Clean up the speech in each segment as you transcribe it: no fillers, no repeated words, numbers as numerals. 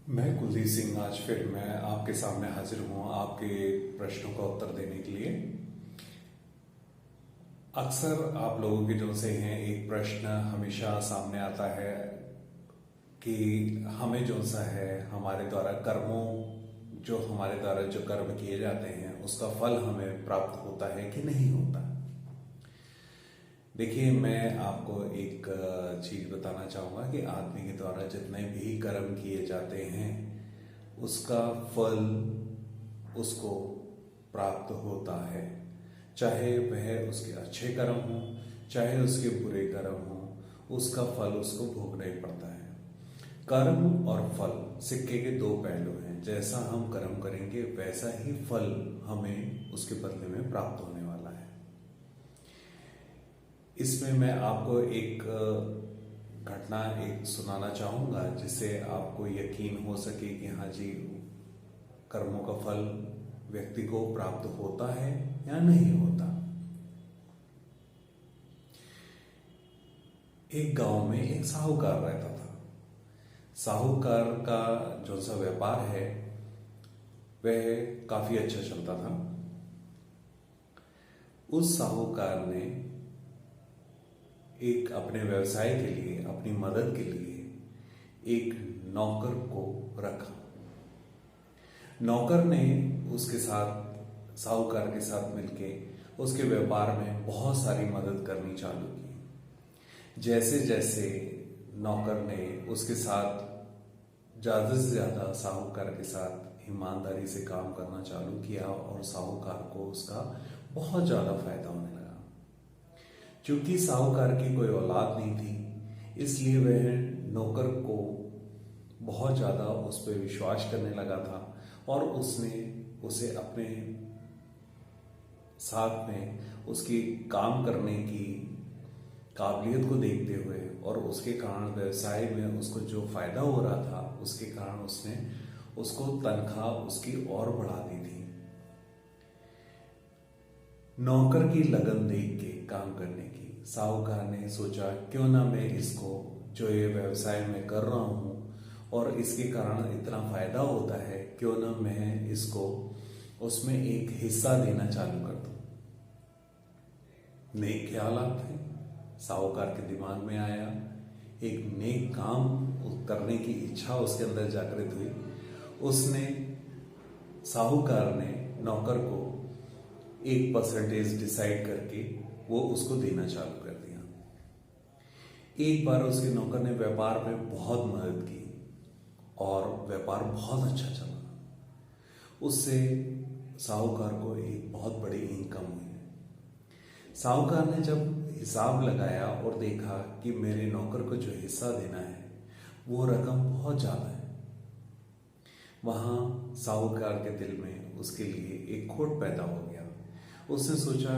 मैं कुलदीप सिंह आज फिर मैं आपके सामने हाजिर हूँ आपके प्रश्नों का उत्तर देने के लिए। अक्सर आप लोगों के जो से हैं एक प्रश्न हमेशा सामने आता है कि हमें जो सा है हमारे द्वारा हमारे द्वारा जो कर्म किए जाते हैं उसका फल हमें प्राप्त होता है कि नहीं होता। देखिए, मैं आपको एक चीज बताना चाहूंगा कि आदमी के द्वारा जितने भी कर्म किए जाते हैं उसका फल उसको प्राप्त होता है, चाहे वह उसके अच्छे कर्म हो चाहे उसके बुरे कर्म हो, उसका फल उसको भोगना ही पड़ता है। कर्म और फल सिक्के के दो पहलू हैं। जैसा हम कर्म करेंगे वैसा ही फल हमें उसके बदले में प्राप्त होने वाला है। इसमें मैं आपको एक घटना सुनाना चाहूंगा जिससे आपको यकीन हो सके कि हाँ जी, कर्मों का फल व्यक्ति को प्राप्त होता है या नहीं होता। एक गांव में एक साहूकार रहता था। साहूकार का जो सा व्यापार है वह काफी अच्छा चलता था। उस साहूकार ने एक अपने व्यवसाय के लिए, अपनी मदद के लिए एक नौकर को रखा। नौकर ने उसके साथ, साहूकार के साथ मिलके उसके व्यापार में बहुत सारी मदद करनी चालू की। जैसे जैसे नौकर ने उसके साथ ज्यादा से ज्यादा साहूकार के साथ ईमानदारी से काम करना चालू किया और साहूकार को उसका बहुत ज्यादा फायदा होने लगा। क्योंकि साहूकार की कोई औलाद नहीं थी, इसलिए वह नौकर को बहुत ज्यादा उस पर विश्वास करने लगा था और उसने उसे अपने साथ में उसकी काम करने की काबिलियत को देखते हुए और उसके कारण व्यवसाय में उसको जो फायदा हो रहा था उसके कारण उसने उसको तनख्वाह उसकी और बढ़ा दी थी। नौकर की लगन देख के काम करने की साहूकार ने सोचा, क्यों ना मैं इसको, जो ये व्यवसाय मैं कर रहा हूं और इसके कारण इतना फायदा होता है, क्यों ना मैं इसको उसमें एक हिस्सा देना चालू कर दूं। नेक ख्यालात थे, साहूकार के दिमाग में आया। एक नेक काम करने की इच्छा उसके अंदर जागृत हुई। उसने, साहूकार ने नौकर को एक परसेंटेज डिसाइड करके वो उसको देना चालू कर दिया। एक बार उसके नौकर ने व्यापार में बहुत मदद की और व्यापार बहुत अच्छा चला। उससे साहूकार को एक बहुत बड़ी इनकम हुई। साहूकार ने जब हिसाब लगाया और देखा कि मेरे नौकर को जो हिस्सा देना है वो रकम बहुत ज्यादा है, वहां साहूकार के दिल में उसके लिए एक खोट पैदा हो गया। उसने सोचा,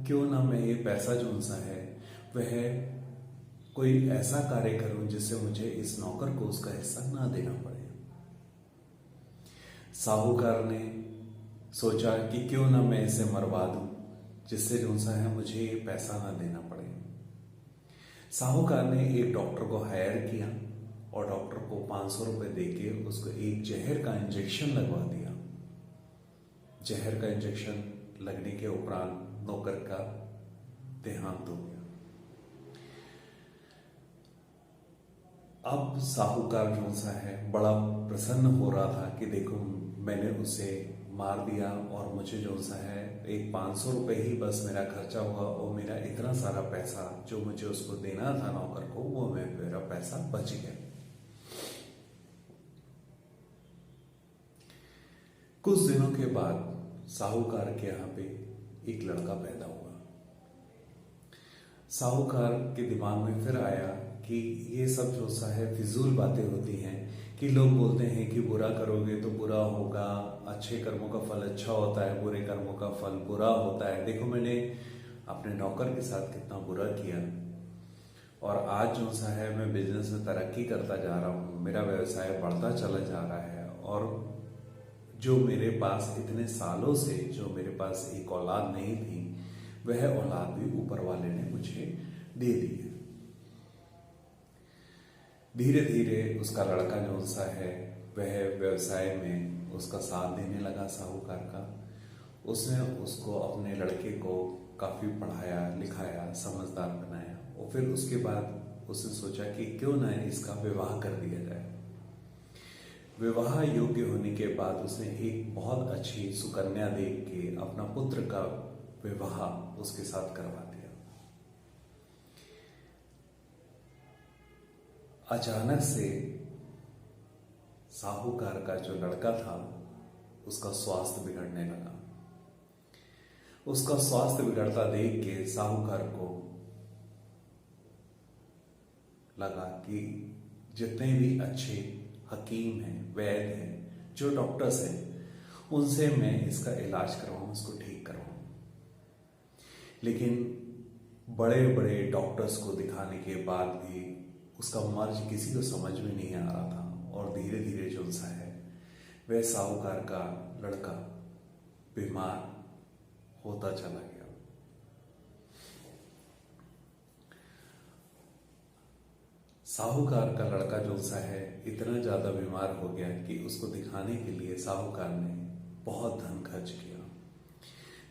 क्यों ना मैं ये पैसा जो सा है वह कोई ऐसा कार्य करूं जिससे मुझे इस नौकर को उसका हिस्सा ना देना पड़े। साहूकार ने सोचा कि क्यों ना मैं इसे मरवा दूं जिससे जो सा है मुझे ये पैसा ना देना पड़े। साहूकार ने एक डॉक्टर को हायर किया और डॉक्टर को 500 रुपए देके उसको एक जहर का इंजेक्शन लगवा दिया। जहर का इंजेक्शन लगने के उपरांत नौकर का देहांत हो गया। अब साहूकार जो सा है बड़ा प्रसन्न हो रहा था कि देखो, मैंने उसे मार दिया और मुझे जो सा है एक 500 रुपए ही बस मेरा खर्चा हुआ और मेरा इतना सारा पैसा जो मुझे उसको देना था नौकर को, वो मेरा पैसा बच गया। कुछ दिनों के बाद साहूकार के यहाँ पे एक लड़का पैदा हुआ। साहूकार के दिमाग में फिर आया कि ये सब जो सा है फिजूल बातें होती हैं कि लोग बोलते हैं कि बुरा करोगे तो बुरा होगा, अच्छे कर्मों का फल अच्छा होता है, बुरे कर्मों का फल बुरा होता है। देखो, मैंने अपने नौकर के साथ कितना बुरा किया और आज जो सा है मैं बिजनेस में तरक्की करता जा रहा हूँ, मेरा व्यवसाय बढ़ता चला जा रहा है और जो मेरे पास इतने सालों से जो मेरे पास एक औलाद नहीं थी वह औलाद भी ऊपर वाले ने मुझे दे दी है। धीरे धीरे उसका लड़का जो सा है वह व्यवसाय में उसका साथ देने लगा साहूकार का। उसने उसको अपने लड़के को काफ़ी पढ़ाया लिखाया, समझदार बनाया, और फिर उसके बाद उसने सोचा कि क्यों ना इसका विवाह कर दिया जाए। विवाह योग्य होने के बाद उसने एक बहुत अच्छी सुकन्या देख के अपना पुत्र का विवाह उसके साथ करवा दिया। अचानक से साहूकार का जो लड़का था उसका स्वास्थ्य बिगड़ने लगा। उसका स्वास्थ्य बिगड़ता देख के साहूकार को लगा कि जितने भी अच्छे हकीम हैं, वैद्य हैं, जो डॉक्टर्स हैं, उनसे मैं इसका इलाज करवाऊं, इसको ठीक करवाऊं। लेकिन बड़े बड़े डॉक्टर्स को दिखाने के बाद भी उसका मर्ज किसी को समझ में नहीं आ रहा था, और धीरे धीरे जो सा है वह साहूकार का लड़का बीमार होता चला गया। साहूकार का लड़का जो सा है इतना ज्यादा बीमार हो गया कि उसको दिखाने के लिए साहूकार ने बहुत धन खर्च किया।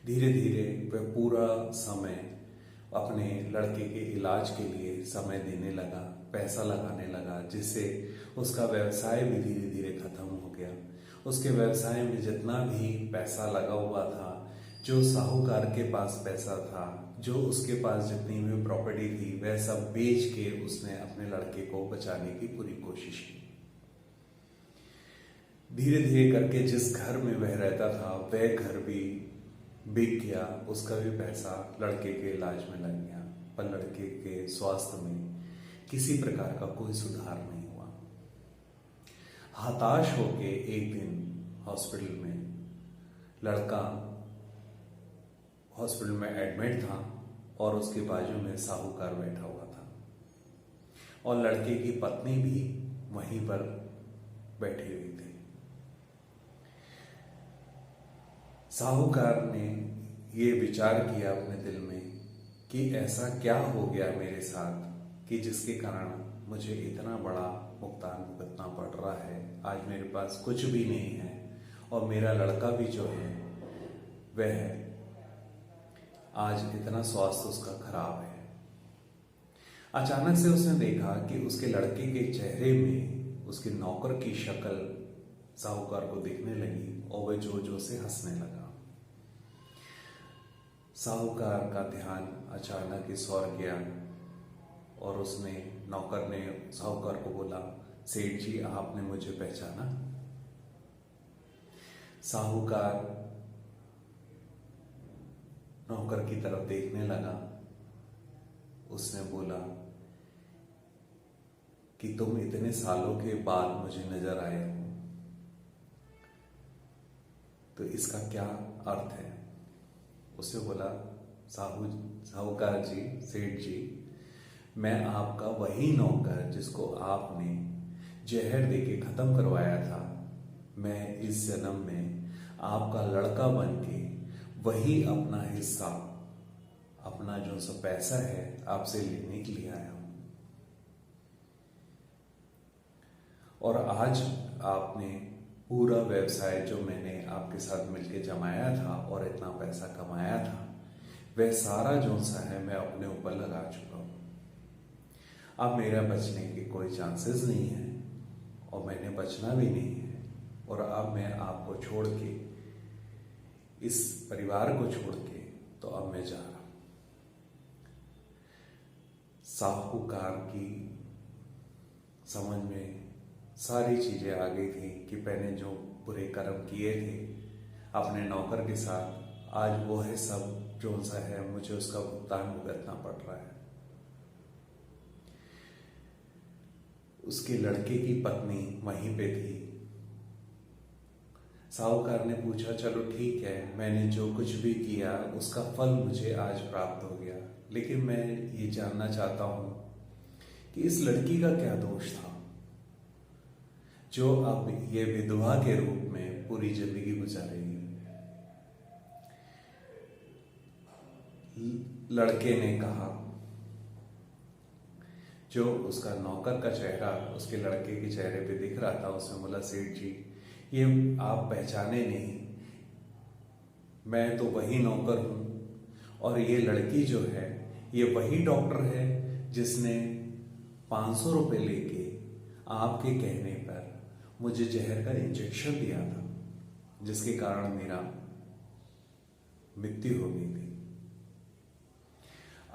धीरे धीरे वह पूरा समय अपने लड़के के इलाज के लिए समय देने लगा, पैसा लगाने लगा, जिससे उसका व्यवसाय भी धीरे धीरे खत्म हो गया। उसके व्यवसाय में जितना भी पैसा लगा हुआ था, जो साहूकार के पास पैसा था, जो उसके पास जितनी भी प्रॉपर्टी थी, वह सब बेच के उसने अपने लड़के को बचाने की पूरी कोशिश की। धीरे धीरे करके जिस घर में वह रहता था वह घर भी बिक गया, उसका भी पैसा लड़के के इलाज में लग गया, पर लड़के के स्वास्थ्य में किसी प्रकार का कोई सुधार नहीं हुआ। हताश होके एक दिन हॉस्पिटल में लड़का हॉस्पिटल में एडमिट था, और उसके बाजू में साहूकार बैठा हुआ था, और लड़के की पत्नी भी वहीं पर बैठी हुई थी। साहूकार ने ये विचार किया अपने दिल में कि ऐसा क्या हो गया मेरे साथ कि जिसके कारण मुझे इतना बड़ा भुगतान भुगतना पड़ रहा है। आज मेरे पास कुछ भी नहीं है, और मेरा लड़का भी जो है वह आज इतना स्वास्थ्य उसका खराब है। अचानक से उसने देखा कि उसके लड़के के चेहरे में उसके नौकर की शक्ल साहूकार को दिखने लगी, और वह जोर जोर से हंसने लगा। साहूकार का ध्यान अचानक इस ओर गया, और उसने नौकर ने साहूकार को बोला, सेठ जी आपने मुझे पहचाना? साहूकार नौकर की तरफ देखने लगा। उसने बोला कि तुम इतने सालों के बाद मुझे नजर आए हो, तो इसका क्या अर्थ है? उसने बोला, साहूकार जी, सेठ जी, मैं आपका वही नौकर जिसको आपने जहर देके खत्म करवाया था, मैं इस जन्म में आपका लड़का बन के वही अपना हिस्सा, अपना जो सा पैसा है आपसे लेने के लिए आया हूं। और आज आपने पूरा व्यवसाय जो मैंने आपके साथ मिलके जमाया था और इतना पैसा कमाया था, वह सारा जो सा है मैं अपने ऊपर लगा चुका हूं। अब मेरा बचने के कोई चांसेस नहीं है, और मैंने बचना भी नहीं है, और अब मैं आपको छोड़ के, इस परिवार को छोड़ के, तो अब मैं जा रहा हूं। साहूकार की समझ में सारी चीजें आ गई थी कि मैंने जो बुरे कर्म किए थे अपने नौकर के साथ, आज वो है सब जो सा है मुझे उसका भुगतान भुगतना पड़ रहा है। उसके लड़के की पत्नी वहीं पे थी। साहूकार ने पूछा, चलो ठीक है, मैंने जो कुछ भी किया उसका फल मुझे आज प्राप्त हो गया, लेकिन मैं ये जानना चाहता हूं कि इस लड़की का क्या दोष था जो अब ये विधवा के रूप में पूरी जिंदगी गुजारेगी। लड़के ने कहा जो उसका नौकर का चेहरा उसके लड़के के चेहरे पे दिख रहा था, उसने बोला, सेठ जी ये आप पहचाने नहीं, मैं तो वही नौकर हूं और ये लड़की जो है ये वही डॉक्टर है जिसने 500 रुपये लेके आपके कहने पर मुझे जहर का इंजेक्शन दिया था, जिसके कारण मेरा मृत्यु हो गई थी।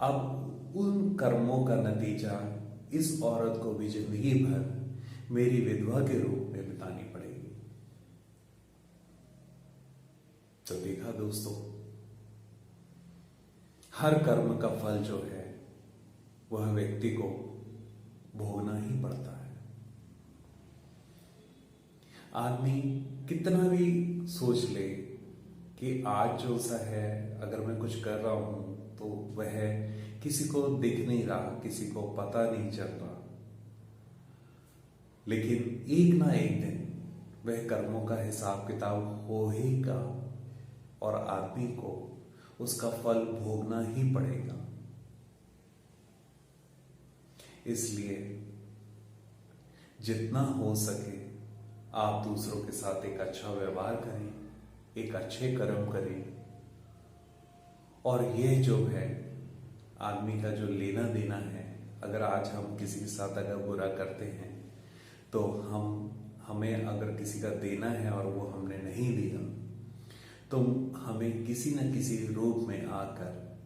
अब उन कर्मों का नतीजा इस औरत को भी जिंदगी भर मेरी विधवा के रूप में बितानी पड़ेगी। तो देखा दोस्तों, हर कर्म का फल जो है वह व्यक्ति को भोगना ही पड़ता है। आदमी कितना भी सोच ले कि आज जो सा है, अगर मैं कुछ कर रहा हूं तो वह किसी को दिख नहीं रहा, किसी को पता नहीं चल रहा, लेकिन एक ना एक दिन वह कर्मों का हिसाब किताब होगा और आदमी को उसका फल भोगना ही पड़ेगा। इसलिए जितना हो सके आप दूसरों के साथ एक अच्छा व्यवहार करें, एक अच्छे कर्म करें, और यह जो है आदमी का जो लेना देना है, अगर आज हम किसी के साथ अगर बुरा करते हैं तो हमें अगर किसी का देना है और वो हमने नहीं दिया तो हमें किसी न किसी रूप में आकर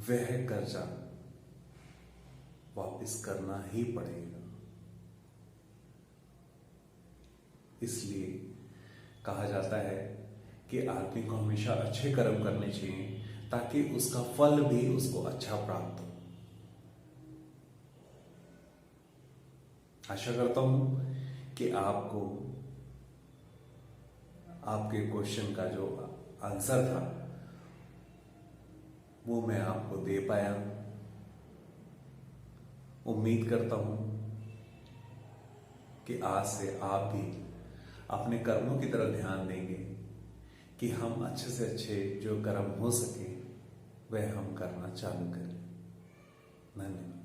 वह कर्जा वापस करना ही पड़ेगा। इसलिए कहा जाता है कि आदमी को हमेशा अच्छे कर्म करने चाहिए ताकि उसका फल भी उसको अच्छा प्राप्त हो। आशा करता हूं कि आपको आपके क्वेश्चन का जो आंसर था वो मैं आपको दे पाया। उम्मीद करता हूं कि आज से आप भी अपने कर्मों की तरफ ध्यान देंगे कि हम अच्छे से अच्छे जो कर्म हो सके वह हम करना चालू करें। धन्यवाद।